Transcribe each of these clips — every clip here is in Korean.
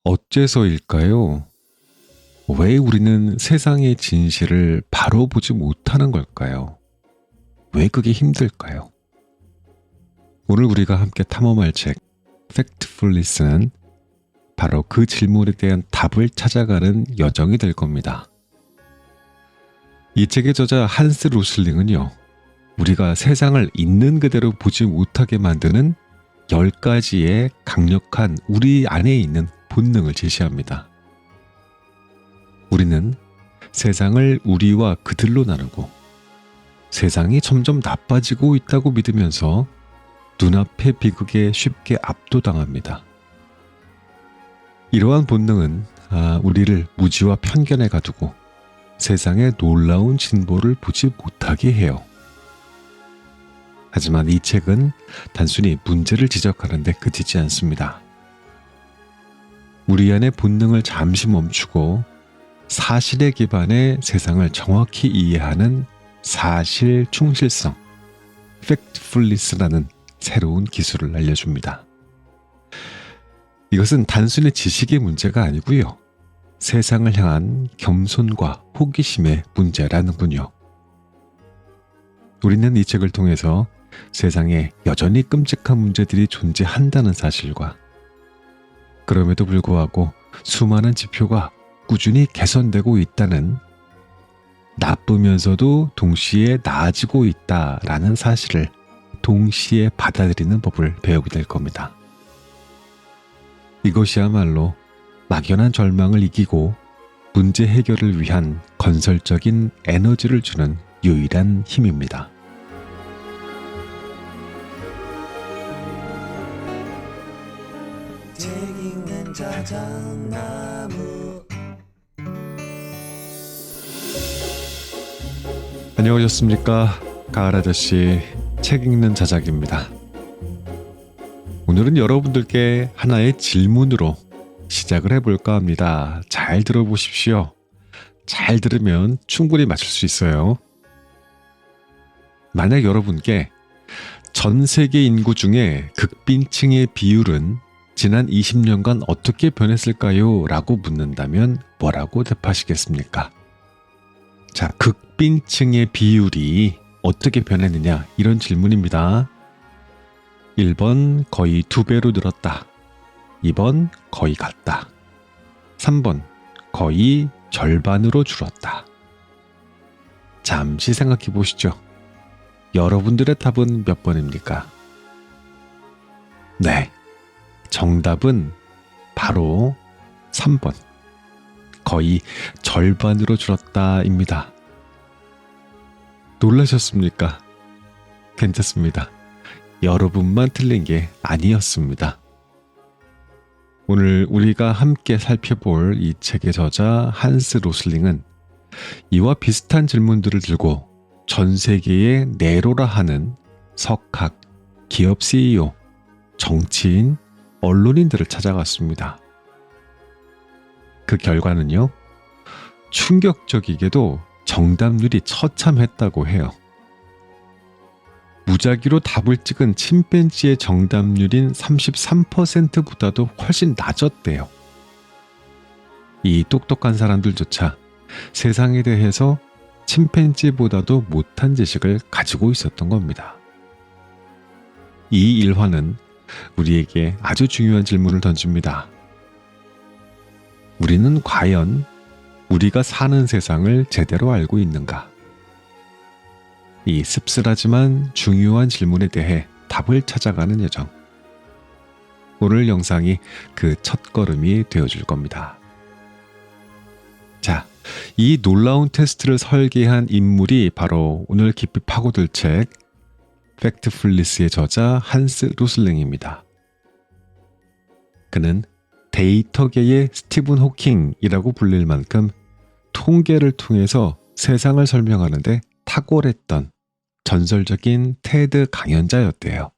어째서일까요? 왜 우리는 세상의 진실을 바로 보지 못하는 걸까요? 왜 그게 힘들까요? 오늘 우리가 함께 탐험할 책 Factfulness는 바로 그 질문에 대한 답을 찾아가는 여정이 될 겁니다. 이 책의 저자 한스 로슬링은요, 우리가 세상을 있는 그대로 보지 못하게 만드는 10가지의 강력한 우리 안에 있는 본능을 제시합니다. 우리는 세상을 우리와 그들로 나누고 세상이 점점 나빠지고 있다고 믿으면서 눈앞의 비극에 쉽게 압도당합니다. 이러한 본능은 우리를 무지와 편견에 가두고 세상의 놀라운 진보를 보지 못하게 해요. 하지만 이 책은 단순히 문제를 지적하는 데 그치지 않습니다. 우리 안의 본능을 잠시 멈추고 사실에 기반해 세상을 정확히 이해하는 사실 충실성, Factfulness라는 새로운 기술을 알려줍니다. 이것은 단순히 지식의 문제가 아니고요. 세상을 향한 겸손과 호기심의 문제라는군요. 우리는 이 책을 통해서 세상에 여전히 끔찍한 문제들이 존재한다는 사실과 그럼에도 불구하고 수많은 지표가 꾸준히 개선되고 있다는, 나쁘면서도 동시에 나아지고 있다라는 사실을 동시에 받아들이는 법을 배우게 될 겁니다. 이것이야말로 막연한 절망을 이기고 문제 해결을 위한 건설적인 에너지를 주는 유일한 힘입니다. 책 읽는 자작나무. 안녕하셨습니까? 가을 아저씨 책 읽는 자작입니다. 오늘은 여러분들께 하나의 질문으로 시작을 해볼까 합니다. 잘 들어보십시오. 잘 들으면 충분히 맞출 수 있어요. 만약 여러분께 전 세계 인구 중에 극빈층의 비율은 지난 20년간 어떻게 변했을까요? 라고 묻는다면 뭐라고 답하시겠습니까? 자, 극빈층의 비율이 어떻게 변했느냐, 이런 질문입니다. 1번 거의 2배로 늘었다. 2번 거의 같다. 3번 거의 절반으로 줄었다. 잠시 생각해 보시죠. 여러분들의 답은 몇 번입니까? 네, 정답은 바로 3번. 거의 절반으로 줄었다입니다. 놀라셨습니까? 괜찮습니다. 여러분만 틀린 게 아니었습니다. 오늘 우리가 함께 살펴볼 이 책의 저자 한스 로슬링은 이와 비슷한 질문들을 들고 전 세계에 내로라 하는 석학, 기업 CEO, 정치인, 언론인들을 찾아갔습니다. 그 결과는요, 충격적이게도 정답률이 처참했다고 해요. 무작위로 답을 찍은 침팬지의 정답률인 33%보다도 훨씬 낮았대요. 이 똑똑한 사람들조차 세상에 대해서 침팬지보다도 못한 지식을 가지고 있었던 겁니다. 이 일화는 우리에게 아주 중요한 질문을 던집니다. 우리는 과연 우리가 사는 세상을 제대로 알고 있는가? 이 씁쓸하지만 중요한 질문에 대해 답을 찾아가는 여정. 오늘 영상이 그 첫걸음이 되어줄 겁니다. 자, 이 놀라운 테스트를 설계한 인물이 바로 오늘 깊이 파고들 책 Factfulness의 저자 한스 로슬링입니다. 그는 데이터계의 스티븐 호킹이라고 불릴 만큼 통계를 통해서 세상을 설명하는데 탁월했던 전설적인 테드 강연자였대요.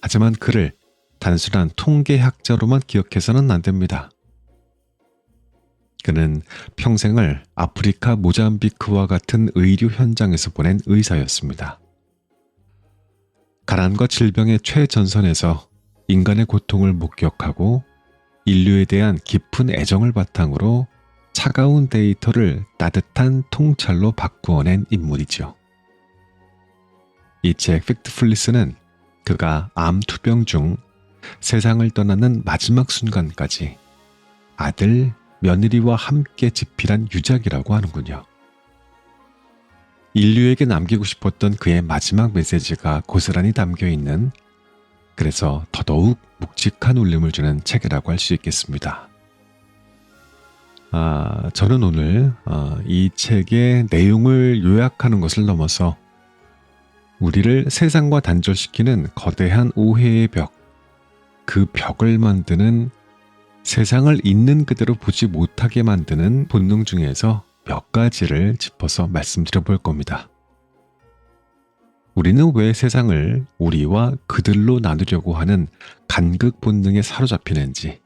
하지만 그를 단순한 통계학자로만 기억해서는 안 됩니다. 그는 평생을 아프리카 모잠비크와 같은 의료 현장에서 보낸 의사였습니다. 가난과 질병의 최전선에서 인간의 고통을 목격하고 인류에 대한 깊은 애정을 바탕으로 차가운 데이터를 따뜻한 통찰로 바꾸어낸 인물이죠. 이 책 팩트풀리스는 그가 암 투병 중 세상을 떠나는 마지막 순간까지 아들, 며느리와 함께 집필한 유작이라고 하는군요. 인류에게 남기고 싶었던 그의 마지막 메시지가 고스란히 담겨있는, 그래서 더더욱 묵직한 울림을 주는 책이라고 할 수 있겠습니다. 저는 오늘 이 책의 내용을 요약하는 것을 넘어서 우리를 세상과 단절시키는 거대한 오해의 벽, 그 벽을 만드는, 세상을 있는 그대로 보지 못하게 만드는 본능 중에서 몇 가지를 짚어서 말씀드려 볼 겁니다. 우리는 왜 세상을 우리와 그들로 나누려고 하는 간극 본능에 사로잡히는지,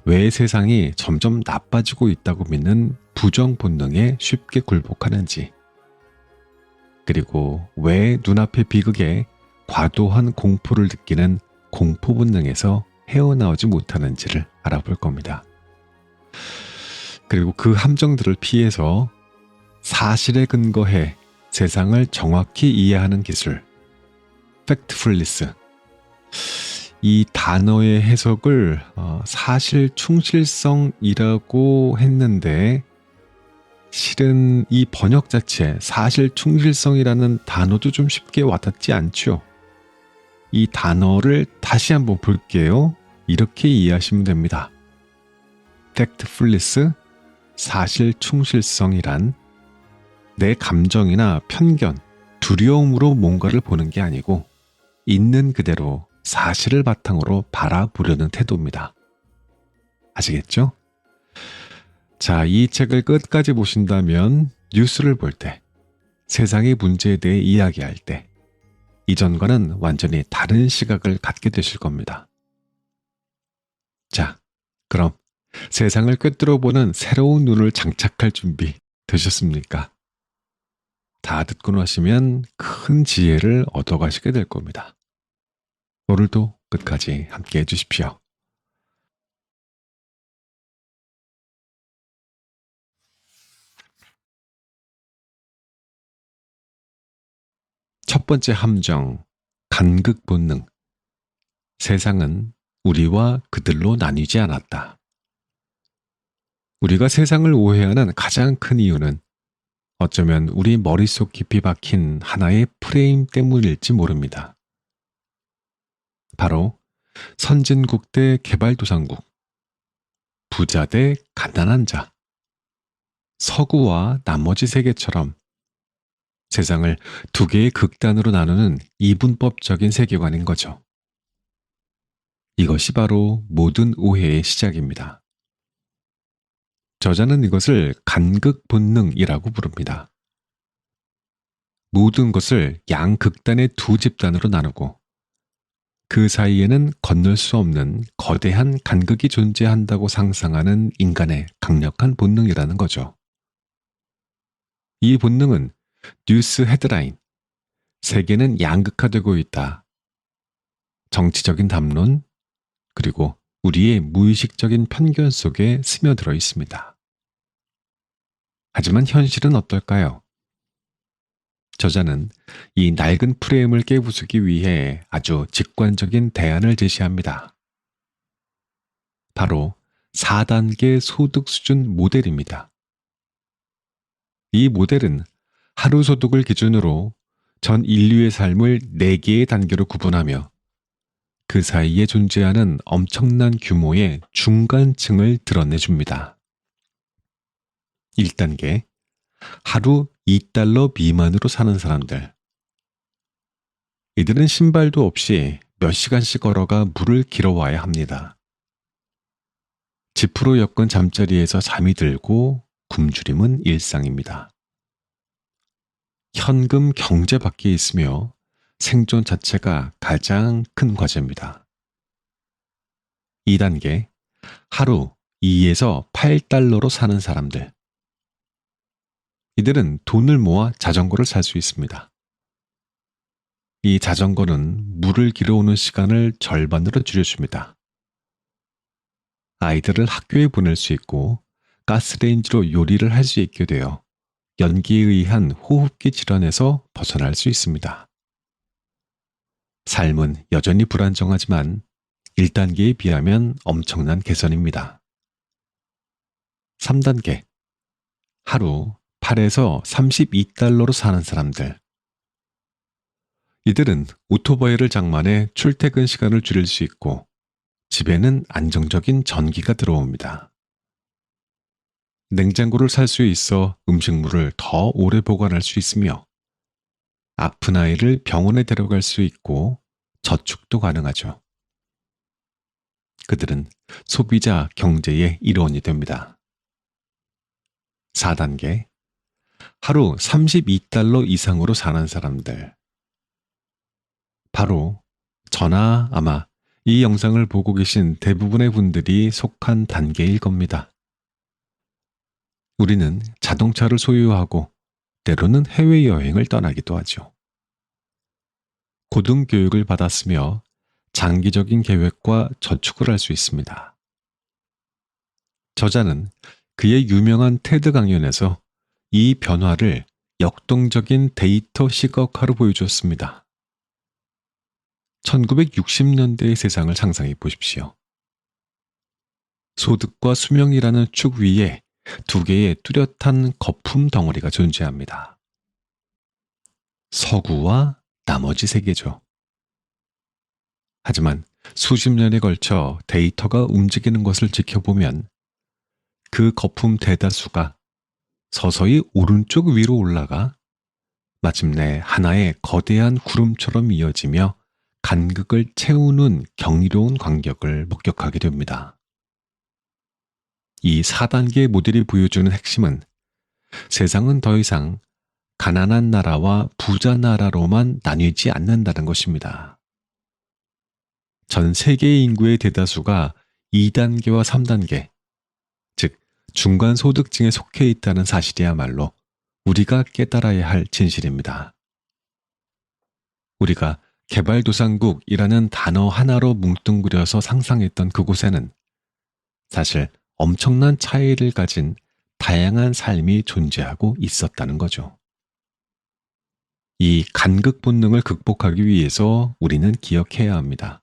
왜 세상이 점점 나빠지고 있다고 믿는 부정 본능에 쉽게 굴복하는지, 그리고 왜 눈앞의 비극에 과도한 공포를 느끼는 공포 본능에서 헤어나오지 못하는지를 알아볼 겁니다. 그리고 그 함정들을 피해서 사실에 근거해 세상을 정확히 이해하는 기술, 팩트풀리스. 이 단어의 해석을 사실 충실성이라고 했는데, 실은 이 번역 자체 사실 충실성이라는 단어도 좀 쉽게 와닿지 않죠. 이 단어를 다시 한번 볼게요. 이렇게 이해하시면 됩니다. 팩트풀리스, 사실 충실성이란 내 감정이나 편견, 두려움으로 뭔가를 보는 게 아니고 있는 그대로 사실을 바탕으로 바라보려는 태도입니다. 아시겠죠? 자, 이 책을 끝까지 보신다면 뉴스를 볼 때, 세상의 문제에 대해 이야기할 때 이전과는 완전히 다른 시각을 갖게 되실 겁니다. 자, 그럼 세상을 꿰뚫어보는 새로운 눈을 장착할 준비 되셨습니까? 다 듣고 나시면 큰 지혜를 얻어가시게 될 겁니다. 오늘도 끝까지 함께 해주십시오. 첫 번째 함정, 간극 본능. 세상은 우리와 그들로 나뉘지 않았다. 우리가 세상을 오해하는 가장 큰 이유는 어쩌면 우리 머릿속 깊이 박힌 하나의 프레임 때문일지 모릅니다. 바로 선진국 대 개발도상국, 부자 대 가난한 자, 서구와 나머지 세계처럼 세상을 두 개의 극단으로 나누는 이분법적인 세계관인 거죠. 이것이 바로 모든 오해의 시작입니다. 저자는 이것을 간극 본능이라고 부릅니다. 모든 것을 양극단의 두 집단으로 나누고 그 사이에는 건널 수 없는 거대한 간극이 존재한다고 상상하는 인간의 강력한 본능이라는 거죠. 이 본능은 뉴스 헤드라인, 세계는 양극화되고 있다, 정치적인 담론, 그리고 우리의 무의식적인 편견 속에 스며들어 있습니다. 하지만 현실은 어떨까요? 저자는 이 낡은 프레임을 깨부수기 위해 아주 직관적인 대안을 제시합니다. 바로 4단계 소득 수준 모델입니다. 이 모델은 하루 소득을 기준으로 전 인류의 삶을 4개의 단계로 구분하며 그 사이에 존재하는 엄청난 규모의 중간층을 드러내줍니다. 1단계, 하루 2달러 미만으로 사는 사람들. 이들은 신발도 없이 몇 시간씩 걸어가 물을 길어와야 합니다. 지프로 엮은 잠자리에서 잠이 들고 굶주림은 일상입니다. 현금 경제 밖에 있으며 생존 자체가 가장 큰 과제입니다. 2단계, 하루 2에서 8달러로 사는 사람들. 이들은 돈을 모아 자전거를 살 수 있습니다. 이 자전거는 물을 길어오는 시간을 절반으로 줄여줍니다. 아이들을 학교에 보낼 수 있고 가스레인지로 요리를 할 수 있게 되어 연기에 의한 호흡기 질환에서 벗어날 수 있습니다. 삶은 여전히 불안정하지만 1단계에 비하면 엄청난 개선입니다. 3단계. 하루 8에서 32달러로 사는 사람들. 이들은 오토바이를 장만해 출퇴근 시간을 줄일 수 있고 집에는 안정적인 전기가 들어옵니다. 냉장고를 살 수 있어 음식물을 더 오래 보관할 수 있으며 아픈 아이를 병원에 데려갈 수 있고 저축도 가능하죠. 그들은 소비자 경제의 일원이 됩니다. 4단계. 하루 32달러 이상으로 사는 사람들. 바로 저나 아마 이 영상을 보고 계신 대부분의 분들이 속한 단계일 겁니다. 우리는 자동차를 소유하고 때로는 해외여행을 떠나기도 하죠. 고등교육을 받았으며 장기적인 계획과 저축을 할 수 있습니다. 저자는 그의 유명한 테드 강연에서 이 변화를 역동적인 데이터 시각화로 보여주었습니다. 1960년대의 세상을 상상해 보십시오. 소득과 수명이라는 축 위에 두 개의 뚜렷한 거품 덩어리가 존재합니다. 서구와 나머지 세계죠. 하지만 수십 년에 걸쳐 데이터가 움직이는 것을 지켜보면 그 거품 대다수가 서서히 오른쪽 위로 올라가 마침내 하나의 거대한 구름처럼 이어지며 간극을 채우는 경이로운 광경을 목격하게 됩니다. 이 4단계 모델이 보여주는 핵심은 세상은 더 이상 가난한 나라와 부자 나라로만 나뉘지 않는다는 것입니다. 전 세계의 인구의 대다수가 2단계와 3단계, 즉 중간 소득층에 속해 있다는 사실이야말로 우리가 깨달아야 할 진실입니다. 우리가 개발도상국이라는 단어 하나로 뭉뚱그려서 상상했던 그곳에는 사실 엄청난 차이를 가진 다양한 삶이 존재하고 있었다는 거죠. 이 간극 본능을 극복하기 위해서 우리는 기억해야 합니다.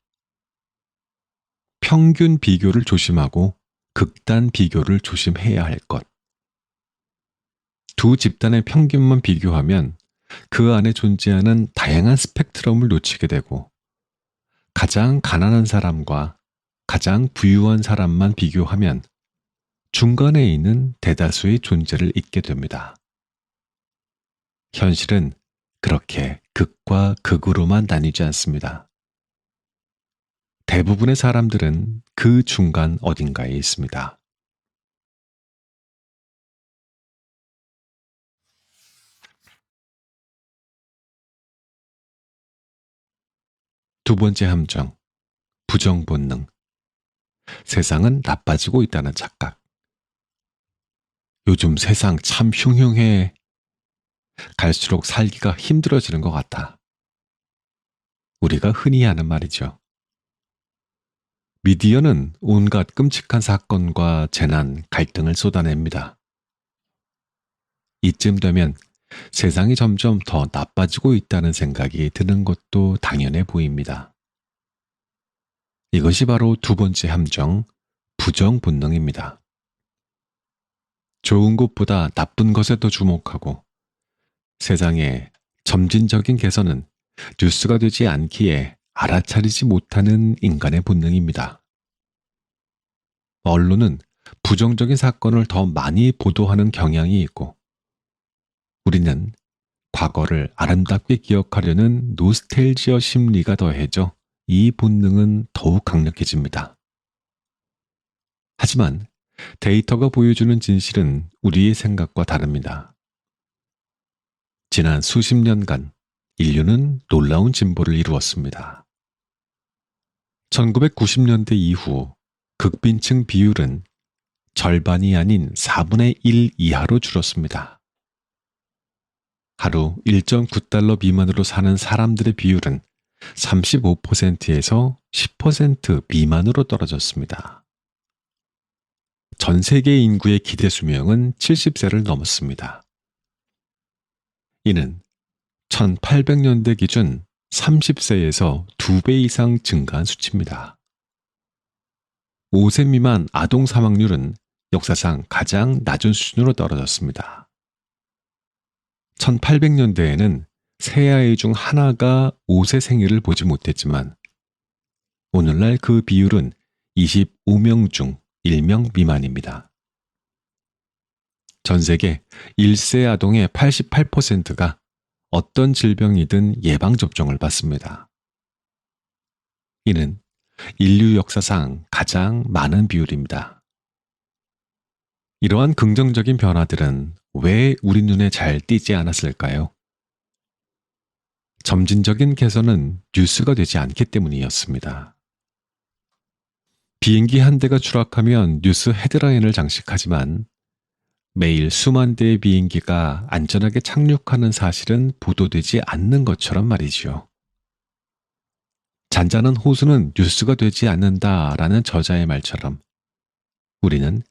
평균 비교를 조심하고 극단 비교를 조심해야 할 것. 두 집단의 평균만 비교하면 그 안에 존재하는 다양한 스펙트럼을 놓치게 되고 가장 가난한 사람과 가장 부유한 사람만 비교하면 중간에 있는 대다수의 존재를 잊게 됩니다. 현실은 그렇게 극과 극으로만 나뉘지 않습니다. 대부분의 사람들은 그 중간 어딘가에 있습니다. 두 번째 함정, 부정 본능. 세상은 나빠지고 있다는 착각. 요즘 세상 참 흉흉해. 갈수록 살기가 힘들어지는 것 같아. 우리가 흔히 하는 말이죠. 미디어는 온갖 끔찍한 사건과 재난, 갈등을 쏟아냅니다. 이쯤 되면 세상이 점점 더 나빠지고 있다는 생각이 드는 것도 당연해 보입니다. 이것이 바로 두 번째 함정, 부정 본능입니다. 좋은 것보다 나쁜 것에 더 주목하고 세상의 점진적인 개선은 뉴스가 되지 않기에 알아차리지 못하는 인간의 본능입니다. 언론은 부정적인 사건을 더 많이 보도하는 경향이 있고 우리는 과거를 아름답게 기억하려는 노스텔지어 심리가 더해져 이 본능은 더욱 강력해집니다. 하지만 데이터가 보여주는 진실은 우리의 생각과 다릅니다. 지난 수십 년간 인류는 놀라운 진보를 이루었습니다. 1990년대 이후 극빈층 비율은 절반이 아닌 4분의 1 이하로 줄었습니다. 하루 1.9달러 미만으로 사는 사람들의 비율은 35%에서 10% 미만으로 떨어졌습니다. 전 세계 인구의 기대 수명은 70세를 넘었습니다. 이는 1800년대 기준 30세에서 2배 이상 증가한 수치입니다. 5세 미만 아동 사망률은 역사상 가장 낮은 수준으로 떨어졌습니다. 1800년대에는 세 아이 중 하나가 5세 생일을 보지 못했지만 오늘날 그 비율은 25명 중 1명 미만입니다. 전 세계 1세 아동의 88%가 어떤 질병이든 예방접종을 받습니다. 이는 인류 역사상 가장 많은 비율입니다. 이러한 긍정적인 변화들은 왜 우리 눈에 잘 띄지 않았을까요? 점진적인 개선은 뉴스가 되지 않기 때문이었습니다. 비행기 한 대가 추락하면 뉴스 헤드라인을 장식하지만 매일 수만 대의 비행기가 안전하게 착륙하는 사실은 보도되지 않는 것처럼 말이지요. 잔잔한 호수는 뉴스가 되지 않는다라는 저자의 말처럼 우리는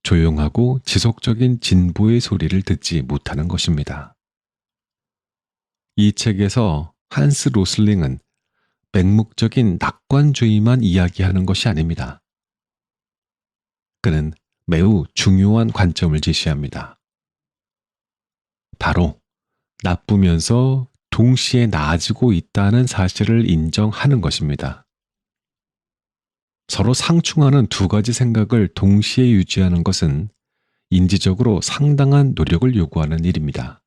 조용하고 지속적인 진보의 소리를 듣지 못하는 것입니다. 이 책에서 한스 로슬링은 맹목적인 낙관주의만 이야기하는 것이 아닙니다. 그는 매우 중요한 관점을 제시합니다. 바로 나쁘면서 동시에 나아지고 있다는 사실을 인정하는 것입니다. 서로 상충하는 두 가지 생각을 동시에 유지하는 것은 인지적으로 상당한 노력을 요구하는 일입니다.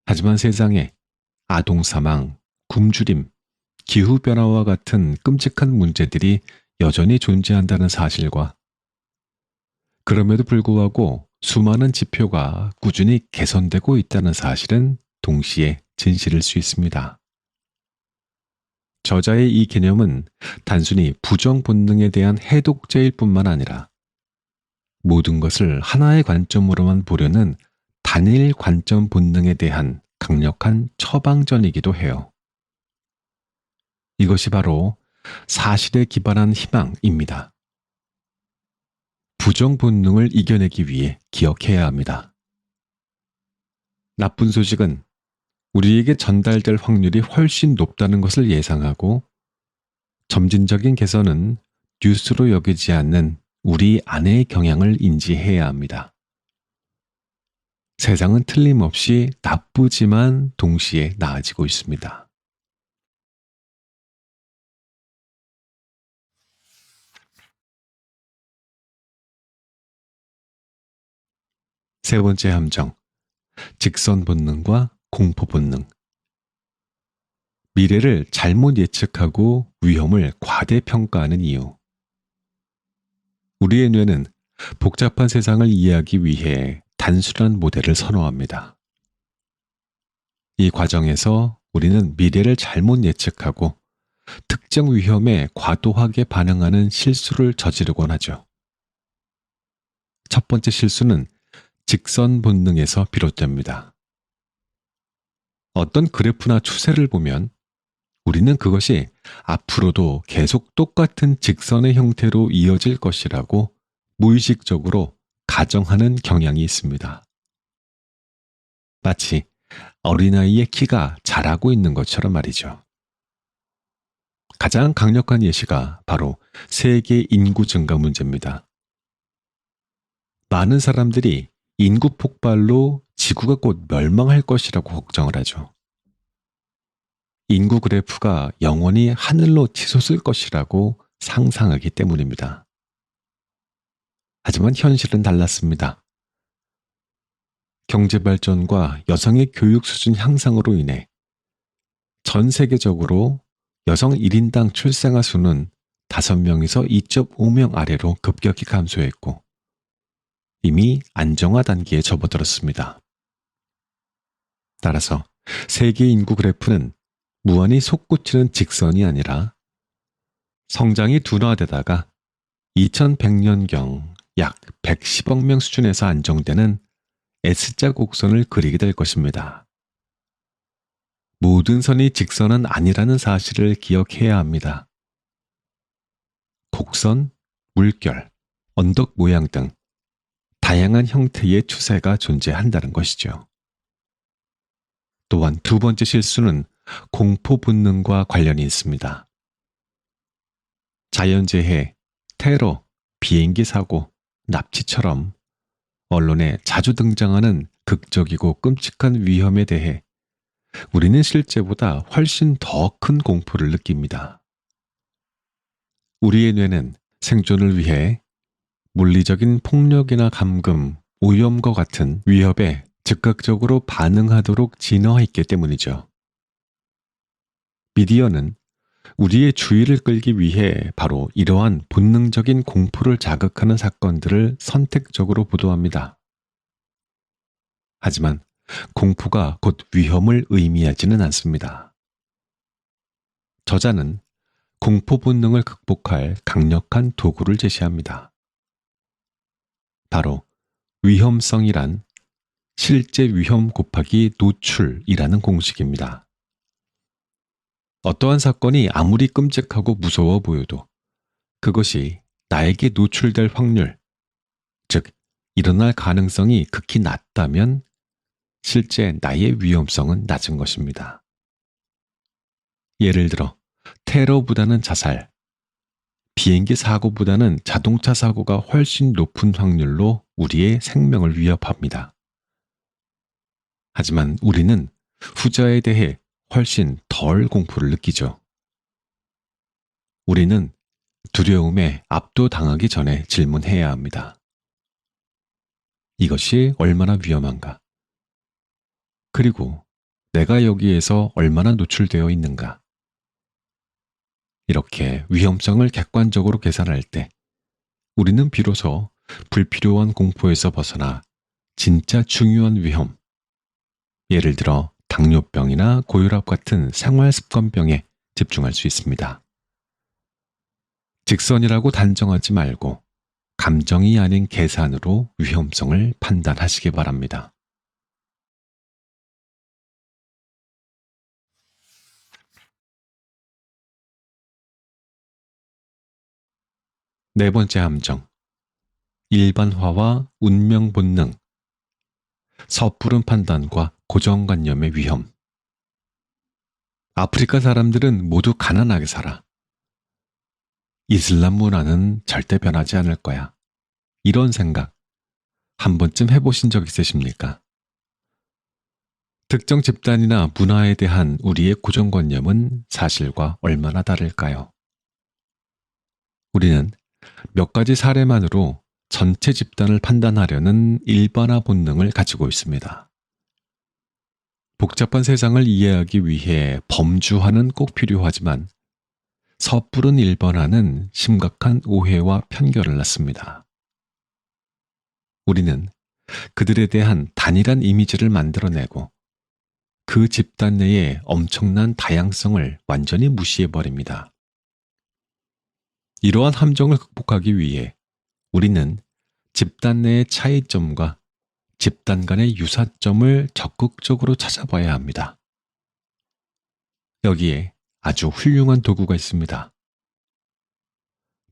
하지만 세상에 아동 사망, 굶주림, 기후변화와 같은 끔찍한 문제들이 여전히 존재한다는 사실과 그럼에도 불구하고 수많은 지표가 꾸준히 개선되고 있다는 사실은 동시에 진실일 수 있습니다. 저자의 이 개념은 단순히 부정 본능에 대한 해독제일 뿐만 아니라 모든 것을 하나의 관점으로만 보려는 단일 관점 본능에 대한 강력한 처방전이기도 해요. 이것이 바로 사실에 기반한 희망입니다. 부정 본능을 이겨내기 위해 기억해야 합니다. 나쁜 소식은 우리에게 전달될 확률이 훨씬 높다는 것을 예상하고 점진적인 개선은 뉴스로 여기지 않는 우리 안의 경향을 인지해야 합니다. 세상은 틀림없이 나쁘지만 동시에 나아지고 있습니다. 세 번째 함정, 직선 본능과 공포 본능. 미래를 잘못 예측하고 위험을 과대평가하는 이유. 우리의 뇌는 복잡한 세상을 이해하기 위해 단순한 모델을 선호합니다. 이 과정에서 우리는 미래를 잘못 예측하고 특정 위험에 과도하게 반응하는 실수를 저지르곤 하죠. 첫 번째 실수는 직선 본능에서 비롯됩니다. 어떤 그래프나 추세를 보면 우리는 그것이 앞으로도 계속 똑같은 직선의 형태로 이어질 것이라고 무의식적으로 가정하는 경향이 있습니다. 마치 어린아이의 키가 자라고 있는 것처럼 말이죠. 가장 강력한 예시가 바로 세계 인구 증가 문제입니다. 많은 사람들이 인구 폭발로 지구가 곧 멸망할 것이라고 걱정을 하죠. 인구 그래프가 영원히 하늘로 치솟을 것이라고 상상하기 때문입니다. 하지만 현실은 달랐습니다. 경제 발전과 여성의 교육 수준 향상으로 인해 전 세계적으로 여성 1인당 출생아 수는 5명에서 2.5명 아래로 급격히 감소했고 이미 안정화 단계에 접어들었습니다. 따라서 세계 인구 그래프는 무한히 솟구치는 직선이 아니라 성장이 둔화되다가 2100년경 약 110억 명 수준에서 안정되는 S자 곡선을 그리게 될 것입니다. 모든 선이 직선은 아니라는 사실을 기억해야 합니다. 곡선, 물결, 언덕 모양 등 다양한 형태의 추세가 존재한다는 것이죠. 또한 두 번째 실수는 공포 본능과 관련이 있습니다. 자연재해, 테러, 비행기 사고, 납치처럼 언론에 자주 등장하는 극적이고 끔찍한 위험에 대해 우리는 실제보다 훨씬 더 큰 공포를 느낍니다. 우리의 뇌는 생존을 위해 물리적인 폭력이나 감금, 오염과 같은 위협에 즉각적으로 반응하도록 진화했기 때문이죠. 미디어는 우리의 주의를 끌기 위해 바로 이러한 본능적인 공포를 자극하는 사건들을 선택적으로 보도합니다. 하지만 공포가 곧 위험을 의미하지는 않습니다. 저자는 공포 본능을 극복할 강력한 도구를 제시합니다. 바로 위험성이란 실제 위험 곱하기 노출이라는 공식입니다. 어떠한 사건이 아무리 끔찍하고 무서워 보여도 그것이 나에게 노출될 확률, 즉 일어날 가능성이 극히 낮다면 실제 나의 위험성은 낮은 것입니다. 예를 들어 테러보다는 자살, 비행기 사고보다는 자동차 사고가 훨씬 높은 확률로 우리의 생명을 위협합니다. 하지만 우리는 후자에 대해 훨씬 덜 공포를 느끼죠. 우리는 두려움에 압도당하기 전에 질문해야 합니다. 이것이 얼마나 위험한가? 그리고 내가 여기에서 얼마나 노출되어 있는가? 이렇게 위험성을 객관적으로 계산할 때 우리는 비로소 불필요한 공포에서 벗어나 진짜 중요한 위험, 예를 들어 당뇨병이나 고혈압 같은 생활습관병에 집중할 수 있습니다. 직선이라고 단정하지 말고 감정이 아닌 계산으로 위험성을 판단하시기 바랍니다. 네 번째 함정, 일반화와 운명 본능, 섣부른 판단과 고정관념의 위험. 아프리카 사람들은 모두 가난하게 살아. 이슬람 문화는 절대 변하지 않을 거야. 이런 생각 한 번쯤 해보신 적 있으십니까? 특정 집단이나 문화에 대한 우리의 고정관념은 사실과 얼마나 다를까요? 우리는 몇 가지 사례만으로 전체 집단을 판단하려는 일반화 본능을 가지고 있습니다. 복잡한 세상을 이해하기 위해 범주화는 꼭 필요하지만 섣부른 일반화는 심각한 오해와 편견을 낳습니다. 우리는 그들에 대한 단일한 이미지를 만들어내고 그 집단 내의 엄청난 다양성을 완전히 무시해버립니다. 이러한 함정을 극복하기 위해 우리는 집단 내의 차이점과 집단 간의 유사점을 적극적으로 찾아봐야 합니다. 여기에 아주 훌륭한 도구가 있습니다.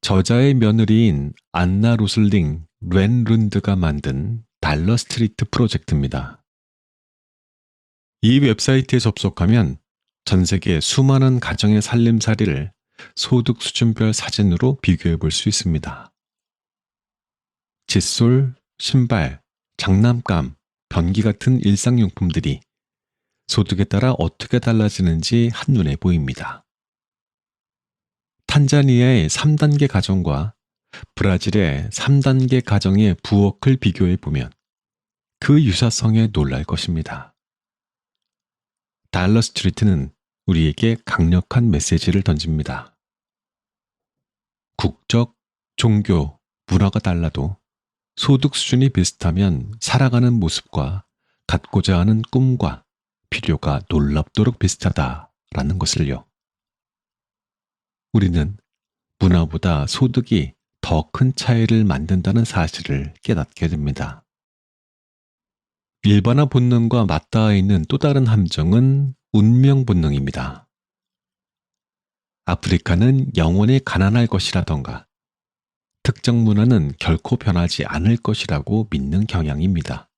저자의 며느리인 안나 로슬링 렌룬드가 만든 달러 스트리트 프로젝트입니다. 이 웹사이트에 접속하면 전 세계 수많은 가정의 살림살이를 소득 수준별 사진으로 비교해 볼 수 있습니다. 칫솔, 신발, 장난감, 변기 같은 일상용품들이 소득에 따라 어떻게 달라지는지 한눈에 보입니다. 탄자니아의 3단계 가정과 브라질의 3단계 가정의 부엌을 비교해 보면 그 유사성에 놀랄 것입니다. 달러 스트리트는 우리에게 강력한 메시지를 던집니다. 국적, 종교, 문화가 달라도 소득 수준이 비슷하면 살아가는 모습과 갖고자 하는 꿈과 필요가 놀랍도록 비슷하다라는 것을요. 우리는 문화보다 소득이 더 큰 차이를 만든다는 사실을 깨닫게 됩니다. 일반화 본능과 맞닿아 있는 또 다른 함정은 운명 본능입니다. 아프리카는 영원히 가난할 것이라던가 특정 문화는 결코 변하지 않을 것이라고 믿는 경향입니다.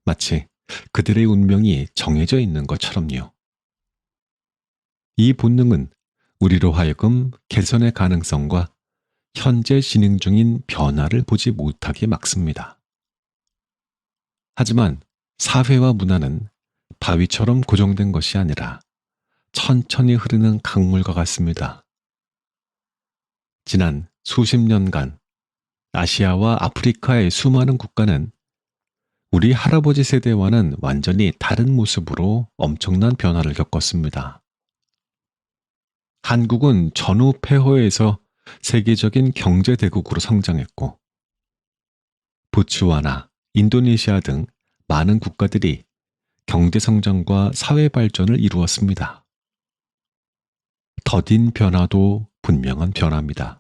마치 그들의 운명이 정해져 있는 것처럼요. 이 본능은 우리로 하여금 개선의 가능성과 현재 진행 중인 변화를 보지 못하게 막습니다. 하지만 사회와 문화는 바위처럼 고정된 것이 아니라 천천히 흐르는 강물과 같습니다. 지난 수십 년간 아시아와 아프리카의 수많은 국가는 우리 할아버지 세대와는 완전히 다른 모습으로 엄청난 변화를 겪었습니다. 한국은 전후 폐허에서 세계적인 경제 대국으로 성장했고, 보츠와나, 인도네시아 등 많은 국가들이 경제 성장과 사회 발전을 이루었습니다. 더딘 변화도 분명한 변화입니다.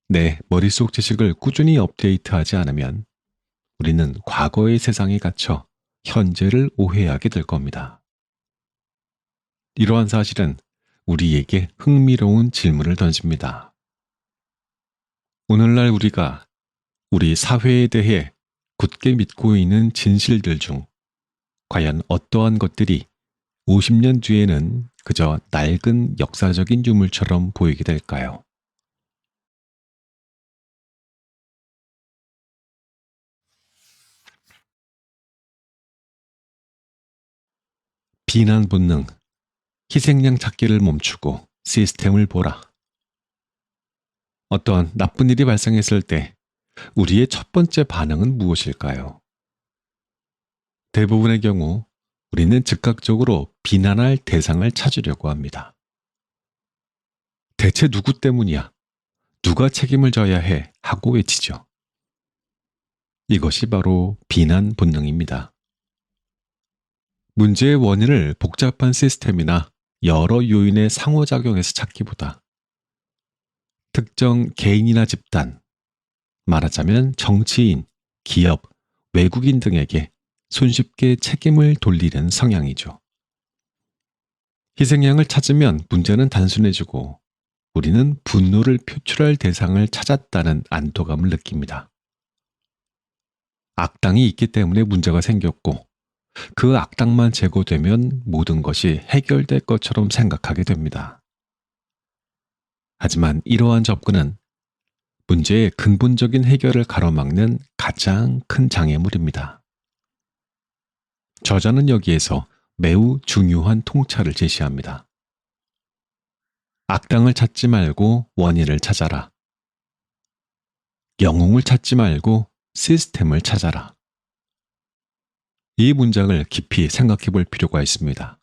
내 머릿속 지식을 꾸준히 업데이트하지 않으면 우리는 과거의 세상에 갇혀 현재를 오해하게 될 겁니다. 이러한 사실은 우리에게 흥미로운 질문을 던집니다. 오늘날 우리가 우리 사회에 대해 굳게 믿고 있는 진실들 중 과연 어떠한 것들이 50년 뒤에는 그저 낡은 역사적인 유물처럼 보이게 될까요? 비난 본능, 희생양 찾기를 멈추고 시스템을 보라. 어떤 나쁜 일이 발생했을 때 우리의 첫 번째 반응은 무엇일까요? 대부분의 경우 우리는 즉각적으로 비난할 대상을 찾으려고 합니다. 대체 누구 때문이야? 누가 책임을 져야 해? 하고 외치죠. 이것이 바로 비난 본능입니다. 문제의 원인을 복잡한 시스템이나 여러 요인의 상호작용에서 찾기보다 특정 개인이나 집단, 말하자면 정치인, 기업, 외국인 등에게 손쉽게 책임을 돌리는 성향이죠. 희생양을 찾으면 문제는 단순해지고 우리는 분노를 표출할 대상을 찾았다는 안도감을 느낍니다. 악당이 있기 때문에 문제가 생겼고 그 악당만 제거되면 모든 것이 해결될 것처럼 생각하게 됩니다. 하지만 이러한 접근은 문제의 근본적인 해결을 가로막는 가장 큰 장애물입니다. 저자는 여기에서 매우 중요한 통찰을 제시합니다. 악당을 찾지 말고 원인을 찾아라. 영웅을 찾지 말고 시스템을 찾아라. 이 문장을 깊이 생각해 볼 필요가 있습니다.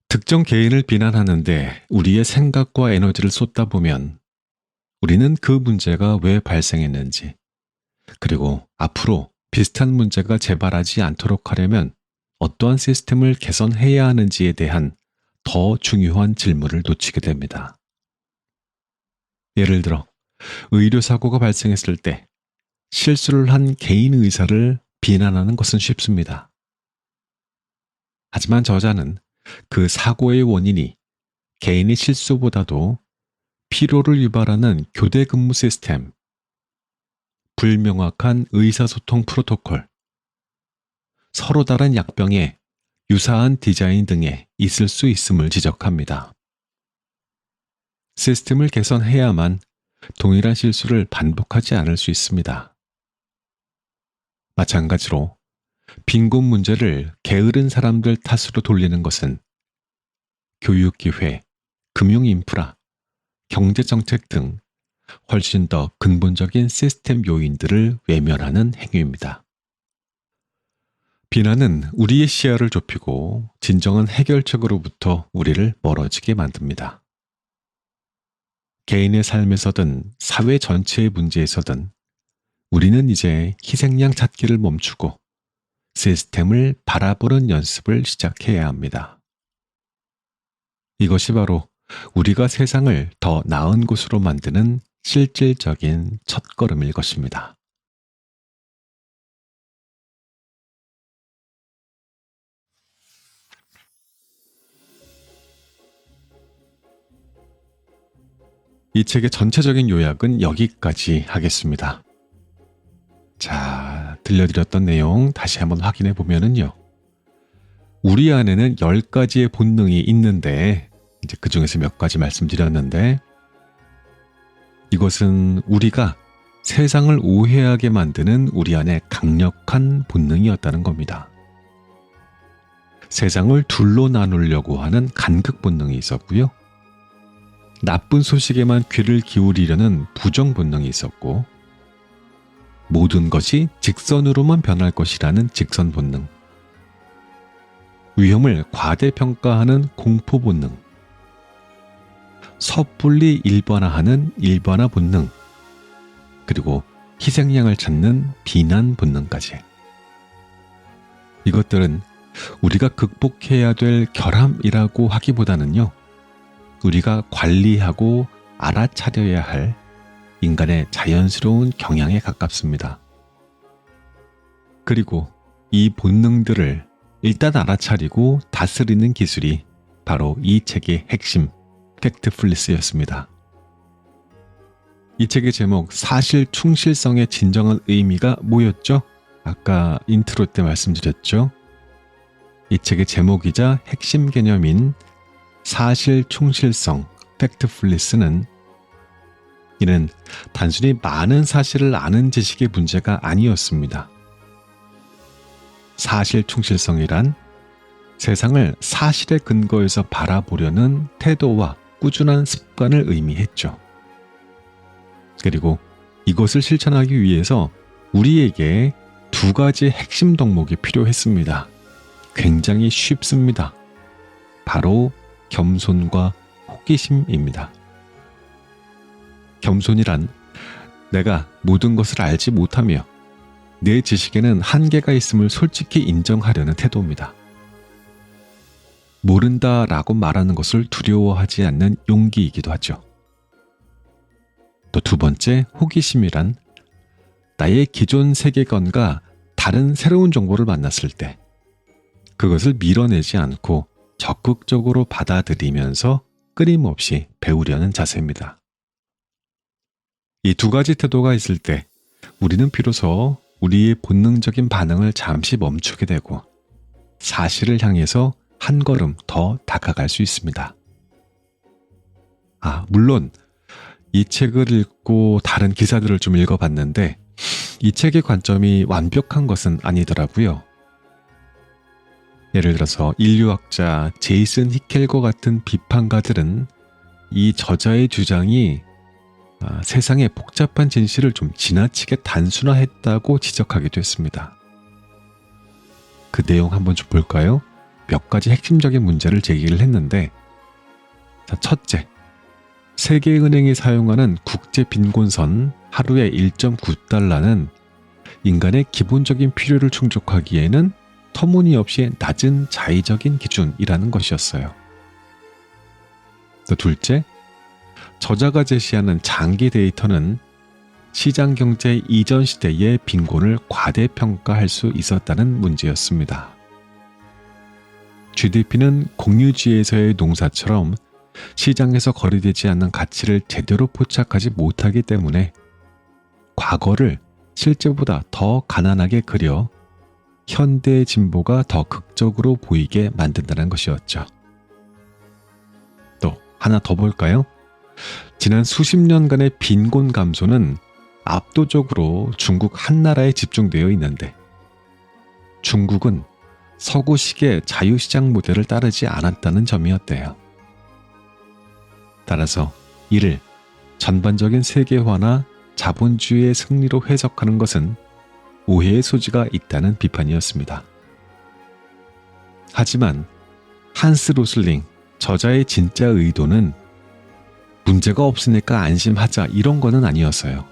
특정 개인을 비난하는데 우리의 생각과 에너지를 쏟다 보면 우리는 그 문제가 왜 발생했는지, 그리고 앞으로 비슷한 문제가 재발하지 않도록 하려면 어떠한 시스템을 개선해야 하는지에 대한 더 중요한 질문을 놓치게 됩니다. 예를 들어, 의료사고가 발생했을 때 실수를 한 개인 의사를 비난하는 것은 쉽습니다. 하지만 저자는 그 사고의 원인이 개인의 실수보다도 피로를 유발하는 교대 근무 시스템, 불명확한 의사소통 프로토콜, 서로 다른 약병의 유사한 디자인 등에 있을 수 있음을 지적합니다. 시스템을 개선해야만 동일한 실수를 반복하지 않을 수 있습니다. 마찬가지로 빈곤 문제를 게으른 사람들 탓으로 돌리는 것은 교육기회, 금융인프라, 경제정책 등 훨씬 더 근본적인 시스템 요인들을 외면하는 행위입니다. 비난은 우리의 시야를 좁히고 진정한 해결책으로부터 우리를 멀어지게 만듭니다. 개인의 삶에서든 사회 전체의 문제에서든 우리는 이제 희생양 찾기를 멈추고 시스템을 바라보는 연습을 시작해야 합니다. 이것이 바로 우리가 세상을 더 나은 곳으로 만드는 실질적인 첫걸음일 것입니다. 이 책의 전체적인 요약은 여기까지 하겠습니다. 자, 들려드렸던 내용 다시 한번 확인해 보면은요. 우리 안에는 10가지의 본능이 있는데 이제 그 중에서 몇 가지 말씀드렸는데 이것은 우리가 세상을 오해하게 만드는 우리 안에 강력한 본능이었다는 겁니다. 세상을 둘로 나누려고 하는 간극 본능이 있었고요. 나쁜 소식에만 귀를 기울이려는 부정 본능이 있었고 모든 것이 직선으로만 변할 것이라는 직선 본능, 위험을 과대평가하는 공포 본능, 섣불리 일반화하는 일반화 본능, 그리고 희생양을 찾는 비난 본능까지. 이것들은 우리가 극복해야 될 결함이라고 하기보다는요, 우리가 관리하고 알아차려야 할 인간의 자연스러운 경향에 가깝습니다. 그리고 이 본능들을 일단 알아차리고 다스리는 기술이 바로 이 책의 핵심, 팩트풀리스였습니다. 이 책의 제목, 사실 충실성의 진정한 의미가 뭐였죠? 아까 인트로 때 말씀드렸죠? 이 책의 제목이자 핵심 개념인 사실 충실성, 팩트풀리스는 이는 단순히 많은 사실을 아는 지식의 문제가 아니었습니다. 사실 충실성이란 세상을 사실에 근거해서 바라보려는 태도와 꾸준한 습관을 의미했죠. 그리고 이것을 실천하기 위해서 우리에게 2가지 핵심 덕목이 필요했습니다. 굉장히 쉽습니다. 바로 겸손과 호기심입니다. 겸손이란 내가 모든 것을 알지 못하며 내 지식에는 한계가 있음을 솔직히 인정하려는 태도입니다. 모른다라고 말하는 것을 두려워하지 않는 용기이기도 하죠. 또 2번째, 호기심이란 나의 기존 세계관과 다른 새로운 정보를 만났을 때 그것을 밀어내지 않고 적극적으로 받아들이면서 끊임없이 배우려는 자세입니다. 이 2가지 태도가 있을 때 우리는 비로소 우리의 본능적인 반응을 잠시 멈추게 되고 사실을 향해서 한 걸음 더 다가갈 수 있습니다. 물론 이 책을 읽고 다른 기사들을 좀 읽어봤는데 이 책의 관점이 완벽한 것은 아니더라고요. 예를 들어서 인류학자 제이슨 히켈과 같은 비판가들은 이 저자의 주장이 세상의 복잡한 진실을 좀 지나치게 단순화했다고 지적하기도 했습니다. 그 내용 한번 좀 볼까요? 몇 가지 핵심적인 문제를 제기를 했는데, 첫째, 세계은행이 사용하는 국제 빈곤선 하루에 1.9달러는 인간의 기본적인 필요를 충족하기에는 터무니없이 낮은 자의적인 기준이라는 것이었어요. 또 둘째, 저자가 제시하는 장기 데이터는 시장경제 이전 시대의 빈곤을 과대평가할 수 있었다는 문제였습니다. GDP는 공유지에서의 농사처럼 시장에서 거래되지 않는 가치를 제대로 포착하지 못하기 때문에 과거를 실제보다 더 가난하게 그려 현대의 진보가 더 극적으로 보이게 만든다는 것이었죠. 또 하나 더 볼까요? 지난 수십 년간의 빈곤 감소는 압도적으로 중국 한 나라에 집중되어 있는데 중국은 서구식의 자유시장 모델을 따르지 않았다는 점이었대요. 따라서 이를 전반적인 세계화나 자본주의의 승리로 해석하는 것은 오해의 소지가 있다는 비판이었습니다. 하지만 한스 로슬링 저자의 진짜 의도는 문제가 없으니까 안심하자 이런 거는 아니었어요.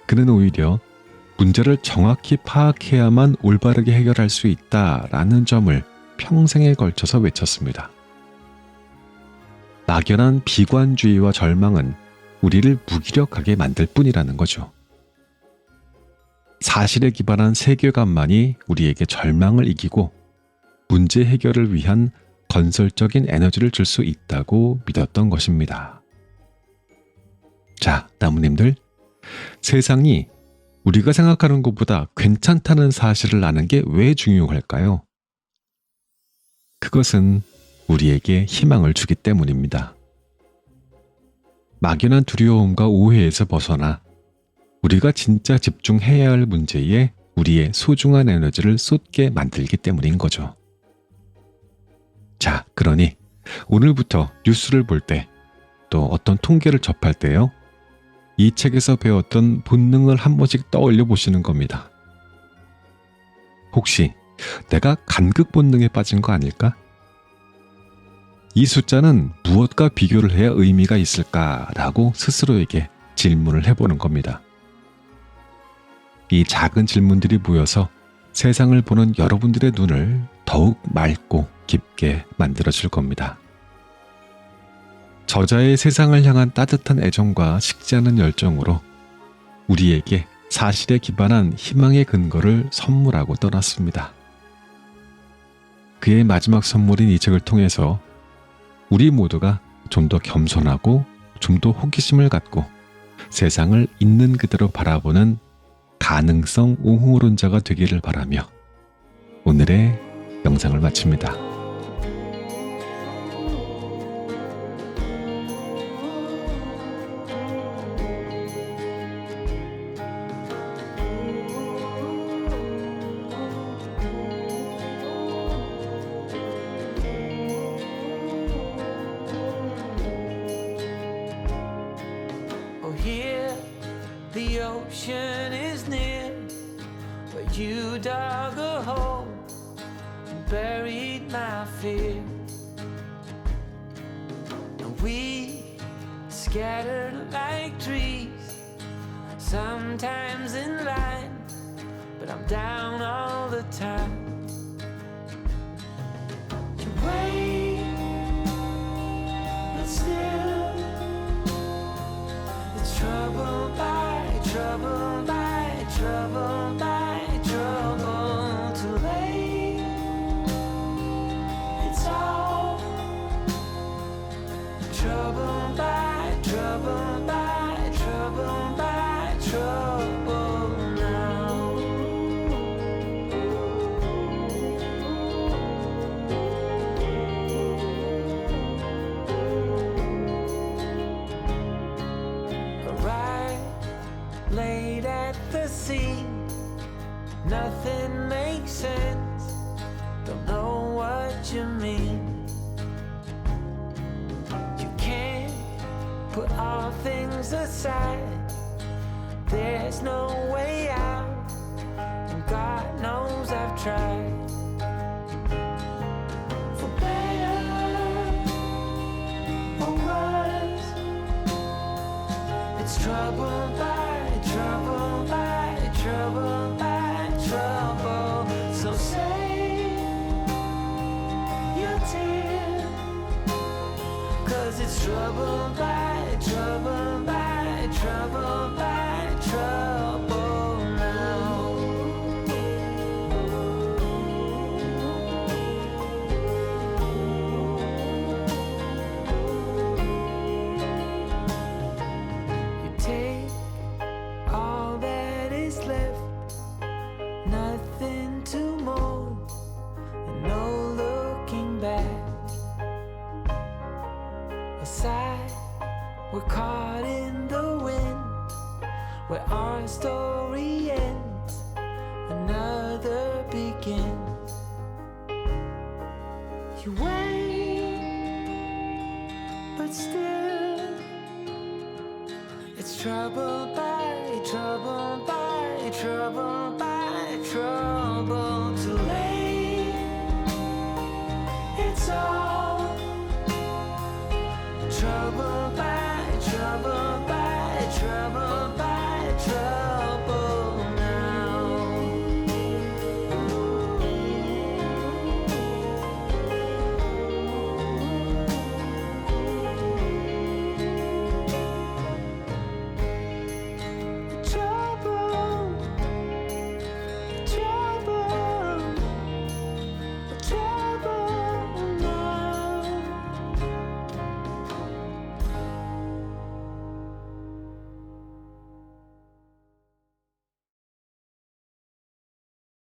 그는 오히려 문제를 정확히 파악해야만 올바르게 해결할 수 있다라는 점을 평생에 걸쳐서 외쳤습니다. 막연한 비관주의와 절망은 우리를 무기력하게 만들 뿐이라는 거죠. 사실에 기반한 세계관만이 우리에게 절망을 이기고 문제 해결을 위한 건설적인 에너지를 줄 수 있다고 믿었던 것입니다. 자, 나무님들, 세상이 우리가 생각하는 것보다 괜찮다는 사실을 아는 게 왜 중요할까요? 그것은 우리에게 희망을 주기 때문입니다. 막연한 두려움과 오해에서 벗어나 우리가 진짜 집중해야 할 문제에 우리의 소중한 에너지를 쏟게 만들기 때문인 거죠. 자, 그러니 오늘부터 뉴스를 볼 때, 또 어떤 통계를 접할 때요, 이 책에서 배웠던 본능을 한 번씩 떠올려 보시는 겁니다. 혹시 내가 간극 본능에 빠진 거 아닐까? 이 숫자는 무엇과 비교를 해야 의미가 있을까라고 스스로에게 질문을 해보는 겁니다. 이 작은 질문들이 모여서 세상을 보는 여러분들의 눈을 더욱 맑고 깊게 만들어줄 겁니다. 저자의 세상을 향한 따뜻한 애정과 식지 않은 열정으로 우리에게 사실에 기반한 희망의 근거를 선물하고 떠났습니다. 그의 마지막 선물인 이 책을 통해서 우리 모두가 좀 더 겸손하고 좀 더 호기심을 갖고 세상을 있는 그대로 바라보는 가능성 옹호론자가 되기를 바라며 오늘의 영상을 마칩니다. Here, the ocean is near, where you dug a hole and buried my fear. And we scattered like trees, sometimes in line, but I'm down all the time. You wait, but still trouble by trouble by trouble by trouble, too late. It's all trouble by trouble by trouble by trouble now. Laid at the scene, nothing makes sense, don't know what you mean. You can't put all things aside, there's no way out, and God knows I've tried. For better or worse, it's trouble by trouble by trouble by trouble. So save your tears, 'cause it's trouble by trouble by trouble by trouble now. You take all that is left, nothing to mourn, and no looking back. Aside, we're caught in the wind, where our story ends, another begins. You wait, but still it's trouble by trouble by trouble by trouble, too late. It's all trouble by